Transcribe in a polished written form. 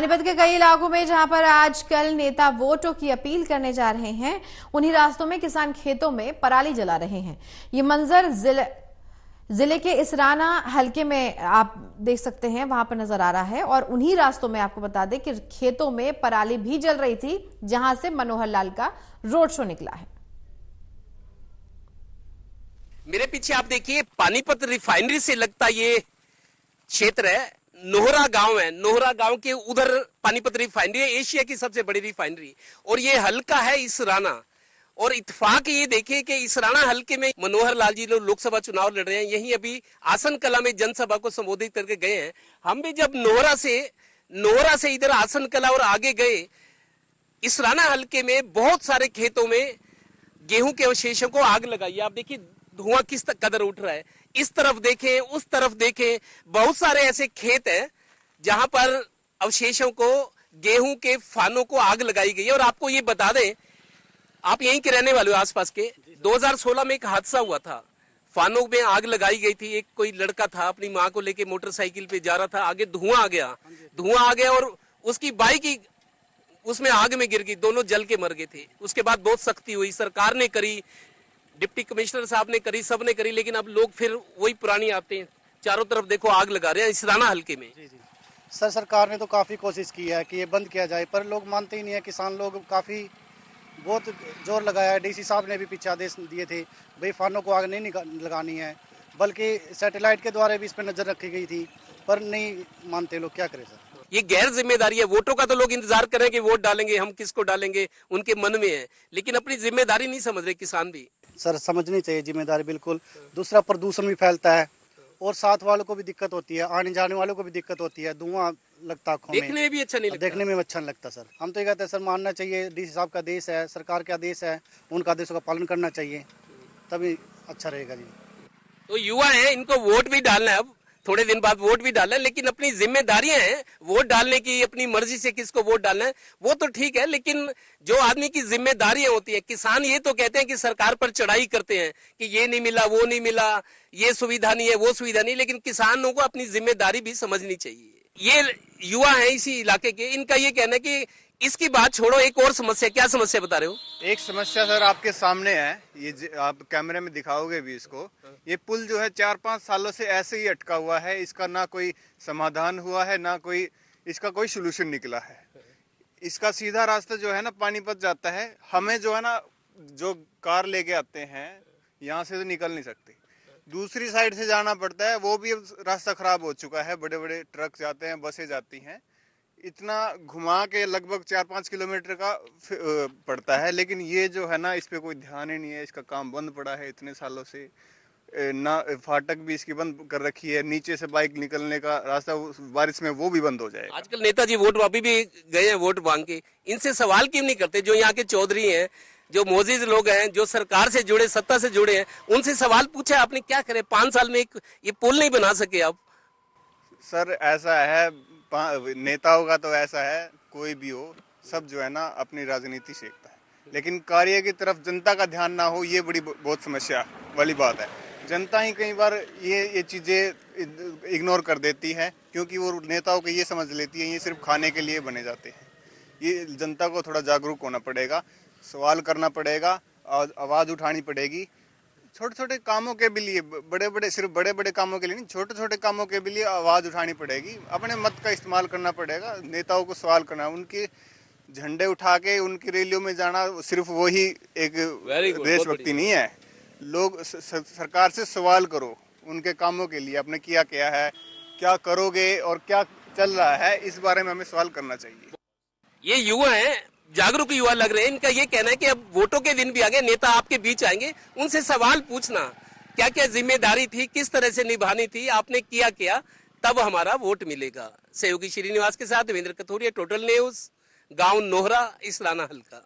पानीपत के कई इलाकों में जहां पर आजकल नेता वोटों की अपील करने जा रहे हैं, उन्हीं रास्तों में किसान खेतों में पराली जला रहे हैं। ये मंजर जिले के इसराना हलके में आप देख सकते हैं, वहां पर नजर आ रहा है। और उन्हीं रास्तों में आपको बता दें कि खेतों में पराली भी जल रही थी, जहां से मनोहर लाल का रोड शो निकला है। मेरे पीछे आप देखिए, पानीपत रिफाइनरी से लगता ये क्षेत्र है, नोहरा गांव है। नोहरा गांव के उधर पानीपत रिफाइनरी है, एशिया की सबसे बड़ी रिफाइनरी। और ये हल्का है इसराना। और इत्तेफाक ये देखे कि इसराना हल्के में मनोहर लाल जी लोकसभा चुनाव लड़ रहे हैं। यहीं अभी आसन कला में जनसभा को संबोधित करके गए हैं। हम भी जब नोहरा से इधर आसन कला और आगे गए, इसराना हल्के में बहुत सारे खेतों में गेहूं के अवशेषों को आग लगाई। आप देखिए धुआं किस कदर उठ रहा है। इस तरफ देखें, उस तरफ देखें, बहुत सारे ऐसे खेत हैं जहां पर अवशेषों को, गेहूं के फानों को आग लगाई गई है। और आपको ये बता दें, आप यहीं के रहने वाले हो आसपास के, 2016 में एक हादसा हुआ था, फानों में आग लगाई गई थी। एक कोई लड़का था, अपनी माँ को लेके मोटरसाइकिल पे जा रहा था, आगे धुआं आ गया और उसकी बाइक ही उसमें आग में गिर गई, दोनों जल के मर गए थे। उसके बाद बहुत सख्ती हुई, सरकार ने करी, डिप्टी कमिश्नर साहब ने करी, सब ने करी, लेकिन अब लोग फिर वही पुरानी आते हैं, चारों तरफ देखो आग लगा रहे हैं इसराना हल्के में। जी। सर, सरकार ने तो काफ़ी कोशिश की है कि ये बंद किया जाए, पर लोग मानते ही नहीं है। किसान लोग काफ़ी बहुत जोर लगाया है। डीसी साहब ने भी पीछे आदेश दिए थे, भाई फानों को आग नहीं लगानी है, बल्कि सैटेलाइट के द्वारा भी इस पर नज़र रखी गई थी, पर नहीं मानते लोग। क्या करें सर, ये गैर जिम्मेदारी है। वोटों का तो लोग इंतजार कर रहे हैं कि वोट डालेंगे, हम किसको डालेंगे, उनके मन में है, लेकिन अपनी जिम्मेदारी नहीं समझ रहे किसान भी। सर समझनी चाहिए जिम्मेदारी, बिल्कुल। दूसरा, प्रदूषण भी फैलता है और साथ वालों को भी दिक्कत होती है, आने जाने वालों को भी दिक्कत होती है। धुआं लगता आँखों में, देखने में भी अच्छा नहीं लगता। देखने में अच्छा नहीं लगता सर। हम तो ये कहते हैं सर, मानना चाहिए, डीसी साहब का देश है, सरकार का आदेश है, उनका आदेशों का पालन करना चाहिए, तभी अच्छा रहेगा जी। तो युवा है, इनको वोट भी डालना है, अब थोड़े दिन बाद वोट भी डालना है, लेकिन अपनी जिम्मेदारियां हैं वोट डालने की, अपनी मर्जी से किसको वोट डालना है वो तो ठीक है, लेकिन जो आदमी की जिम्मेदारियां होती है। किसान ये तो कहते हैं कि सरकार पर चढ़ाई करते हैं कि ये नहीं मिला, वो नहीं मिला, ये सुविधा नहीं है, वो सुविधा नहीं, लेकिन किसानों को अपनी जिम्मेदारी भी समझनी चाहिए। ये युवा है इसी इलाके के, इनका ये कहना है कि इसकी बात छोड़ो, एक और समस्या। क्या समस्या बता रहे हो? एक समस्या सर आपके सामने है, ये आप कैमरे में दिखाओगे भी इसको। ये पुल जो है 4-5 सालों से ऐसे ही अटका हुआ है, इसका ना कोई समाधान हुआ है, ना कोई इसका कोई सोल्यूशन निकला है। इसका सीधा रास्ता जो है ना पानीपत जाता है। हमें जो है ना, जो कार लेके आते हैं यहाँ से तो निकल नहीं सकते, दूसरी साइड से जाना पड़ता है। वो भी अब रास्ता खराब हो चुका है, बड़े बड़े ट्रक जाते हैं, बसें जाती हैं, इतना घुमा के लगभग 4-5 किलोमीटर का पड़ता है। लेकिन ये जो है ना, इस पे कोई ध्यान ही नहीं है। इसका काम बंद पड़ा है इतने सालों से, ना फाटक भी इसकी बंद कर रखी है, नीचे से बाइक निकलने का रास्ता बारिश में वो भी बंद हो जाएगा। आजकल नेताजी वोट वापी भी गए हैं वोट मांग के, इनसे सवाल क्यों नहीं करते? जो यहाँ के चौधरी हैं, जो मोजीज लोग हैं, जो सरकार से जुड़े, सत्ता से जुड़े हैं, उनसे सवाल पूछा आपने, क्या करे? 5 साल में ये पुल नहीं बना सके आप। सर ऐसा है, नेताओं का तो ऐसा है, कोई भी हो, सब जो है ना अपनी राजनीति सीखता है, लेकिन कार्य की तरफ जनता का ध्यान ना हो, ये बड़ी बहुत समस्या वाली बात है। जनता ही कई बार ये चीज़ें इग्नोर कर देती है, क्योंकि वो नेताओं को ये समझ लेती है ये सिर्फ खाने के लिए बने जाते हैं। ये जनता को थोड़ा जागरूक होना पड़ेगा, सवाल करना पड़ेगा, आवाज़ उठानी पड़ेगी। छोटे छोटे कामों के भी लिए, सिर्फ बड़े बड़े कामों के लिए नहीं, छोटे छोटे कामों के भी लिए आवाज़ उठानी पड़ेगी। अपने मत का इस्तेमाल करना पड़ेगा, नेताओं को सवाल करना, उनके झंडे उठा के उनकी रैलियों में जाना सिर्फ वही एक देशभक्ति नहीं है। लोग सरकार से सवाल करो उनके कामों के लिए, आपने किया क्या है, क्या करोगे और क्या चल रहा है, इस बारे में हमें सवाल करना चाहिए। ये युवा है, जागरूक युवा लग रहे हैं। इनका ये कहना है कि अब वोटों के दिन भी आगे, नेता आपके बीच आएंगे, उनसे सवाल पूछना, क्या क्या जिम्मेदारी थी, किस तरह से निभानी थी, आपने किया क्या, तब हमारा वोट मिलेगा। सहयोगी श्रीनिवास के साथ देवेंद्र कथोरिया, टोटल न्यूज, गांव नोहरा, इसराना हल्का।